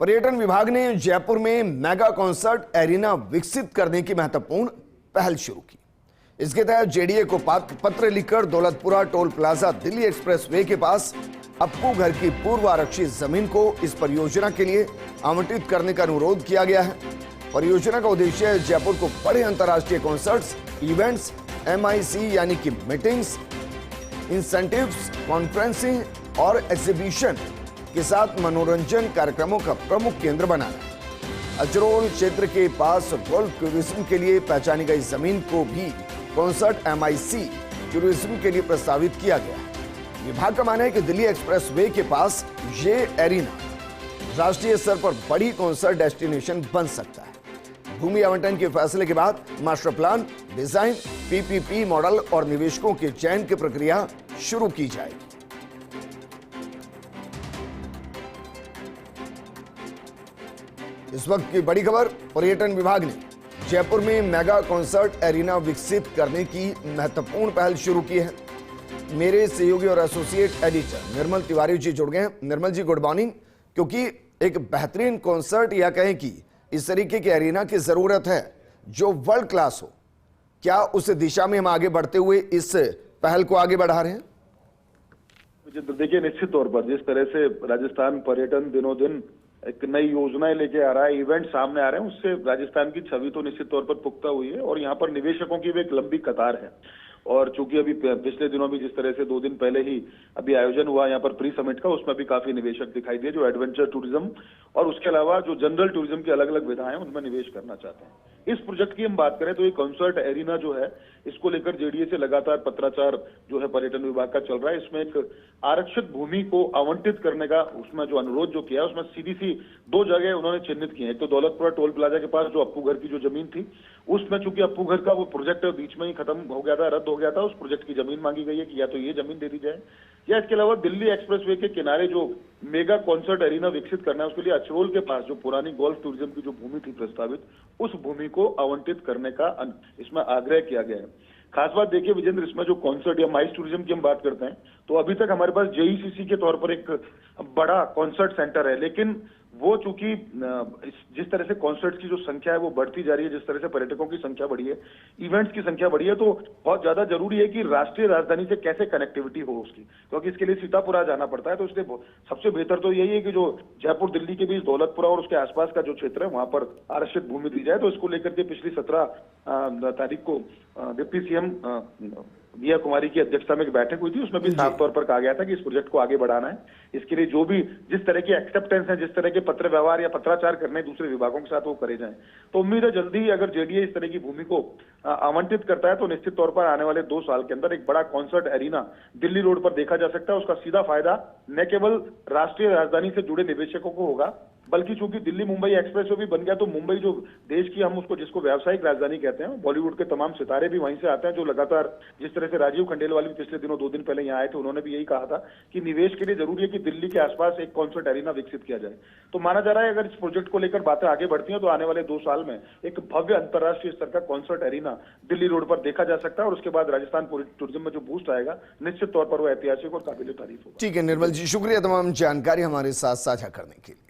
पर्यटन विभाग ने जयपुर में मेगा कॉन्सर्ट एरिना विकसित करने की महत्वपूर्ण पहल शुरू की। इसके तहत जेडीए को पत्र लिखकर Daulatpura toll plaza Delhi expressway के पास अप्पू घर की पूर्व आरक्षित जमीन को इस परियोजना के लिए आवंटित करने का अनुरोध किया गया है। परियोजना का उद्देश्य जयपुर को बड़े अंतर्राष्ट्रीय कॉन्सर्ट्स, इवेंट्स, MIC यानी कि मीटिंग्स, इंसेंटिव्स, कॉन्फ्रेंसिंग और एग्जीबिशन के साथ मनोरंजन कार्यक्रमों का प्रमुख केंद्र बनाना। अजरोल क्षेत्र के पास गोल्फ टूरिज्म के लिए पहचानी गई जमीन को भी कॉन्सर्ट MIC टूरिज्म के लिए प्रस्तावित किया गया है। विभाग का मानना है कि दिल्ली एक्सप्रेसवे के पास ये एरिना राष्ट्रीय स्तर पर बड़ी कॉन्सर्ट डेस्टिनेशन बन सकता है। भूमि आवंटन के फैसले के बाद master plan, design, PPP model और निवेशकों के चयन की प्रक्रिया शुरू की जाएगी। इस वक्त की बड़ी खबर, पर्यटन विभाग ने जयपुर में मेगा कॉन्सर्ट एरिना विकसित करने की महत्वपूर्ण पहल शुरू की है। मेरे सहयोगी और एसोसिएट एडिटर निर्मल तिवारी जी जुड़ गए हैं। निर्मल जी, गुड मॉर्निंग। क्योंकि एक बेहतरीन कॉन्सर्ट या कहें कि इस तरीके के एरिना की जरूरत है जो वर्ल्ड क्लास हो, क्या उस दिशा में हम आगे बढ़ते हुए इस पहल को आगे बढ़ा रहे हैं? देखिए, निश्चित तौर पर जिस तरह से राजस्थान पर्यटन दिनों दिन एक नई योजनाएं लेके आ रहा है, इवेंट सामने आ रहे हैं, उससे राजस्थान की छवि तो निश्चित तौर पर पुख्ता हुई है और यहाँ पर निवेशकों की भी एक लंबी कतार है। और चूंकि अभी पिछले दिनों भी जिस तरह से 2 दिन पहले ही अभी आयोजन हुआ यहाँ पर प्री समिट का, उसमें भी काफी निवेशक दिखाई दिए जो एडवेंचर टूरिज्म और उसके अलावा जो जनरल टूरिज्म की अलग अलग विधाएं उनमें निवेश करना चाहते हैं। इस प्रोजेक्ट की हम बात करें तो ये कॉन्सर्ट एरिना जो है, इसको लेकर जेडीए से लगातार पत्राचार जो है पर्यटन विभाग का चल रहा है। इसमें एक आरक्षित भूमि को आवंटित करने का उसमें जो अनुरोध जो किया है, उसमें सीधी 2 जगह उन्होंने चिन्हित किए हैं। एक तो दौलतपुरा टोल प्लाजा के पास जो अप्पू घर की जो जमीन थी, उसमें चूंकि अप्पू घर का वो प्रोजेक्ट बीच में ही खत्म हो गया था, रद्द हो गया था, उस प्रोजेक्ट की जमीन मांगी गई है कि या तो ये जमीन दे दी जाए या इसके अलावा दिल्ली एक्सप्रेसवे के किनारे जो मेगा कॉन्सर्ट एरिना विकसित करना है, उसके लिए अचरोल के पास जो पुरानी गोल्फ टूरिज्म की जो भूमि थी प्रस्तावित, उस भूमि को आवंटित करने का इसमें आग्रह किया गया है। खास बात देखिए विजेंद्र, इसमें जो कॉन्सर्ट या माइस टूरिज्म की हम बात करते हैं तो अभी तक हमारे पास JECC के तौर पर एक बड़ा कॉन्सर्ट सेंटर है, लेकिन वो चूंकि जिस तरह से कॉन्सर्ट्स की जो संख्या है वो बढ़ती जा रही है, जिस तरह से पर्यटकों की संख्या बढ़ी है, इवेंट्स की संख्या बढ़ी है, तो बहुत ज्यादा जरूरी है कि राष्ट्रीय राजधानी से कैसे कनेक्टिविटी हो उसकी, क्योंकि इसके लिए सीतापुरा जाना पड़ता है। तो इसलिए सबसे बेहतर तो यही है कि जो जयपुर दिल्ली के बीच दौलतपुरा और उसके आसपास का जो क्षेत्र है वहां पर आरक्षित भूमि दी जाए। तो इसको लेकर के पिछली 17 तारीख को डिप्टी CM दिया कुमारी की अध्यक्षता में एक बैठक हुई थी, उसमें भी साफ तौर पर कहा गया था कि इस प्रोजेक्ट को आगे बढ़ाना है। इसके लिए जो भी जिस तरह की एक्सेप्टेंस है, जिस तरह के पत्र व्यवहार या पत्राचार करने दूसरे विभागों के साथ वो करे जाएं। तो उम्मीद है जल्दी ही अगर जेडीए इस तरह की भूमि को आवंटित करता है तो निश्चित तौर पर आने वाले 2 साल के अंदर एक बड़ा कॉन्सर्ट एरिना दिल्ली रोड पर देखा जा सकता है। उसका सीधा फायदा न केवल राष्ट्रीय राजधानी से जुड़े निवेशकों को होगा, बल्कि चूंकि दिल्ली मुंबई एक्सप्रेसवे भी बन गया तो मुंबई जो देश की हम उसको जिसको व्यावसायिक राजधानी कहते हैं, बॉलीवुड के तमाम सितारे भी वहीं से आते हैं, जो लगातार जिस तरह से राजीव खंडेलवाल भी पिछले दिनों 2 दिन पहले यहाँ आए थे, उन्होंने भी यही कहा था कि निवेश के लिए जरूरी है कि दिल्ली के आसपास एक कॉन्सर्ट एरिना विकसित किया जाए। तो माना जा रहा है अगर इस प्रोजेक्ट को लेकर बातें आगे बढ़ती हैं तो आने वाले 2 साल में एक भव्य अंतर्राष्ट्रीय स्तर का कॉन्सर्ट एरिना दिल्ली रोड पर देखा जा सकता है और उसके बाद राजस्थान टूरिज्म में जो बूस्ट आएगा निश्चित तौर पर वो ऐतिहासिक और काबिल तारीफ होगा। ठीक है निर्मल जी, शुक्रिया तमाम जानकारी हमारे साथ साझा करने के लिए।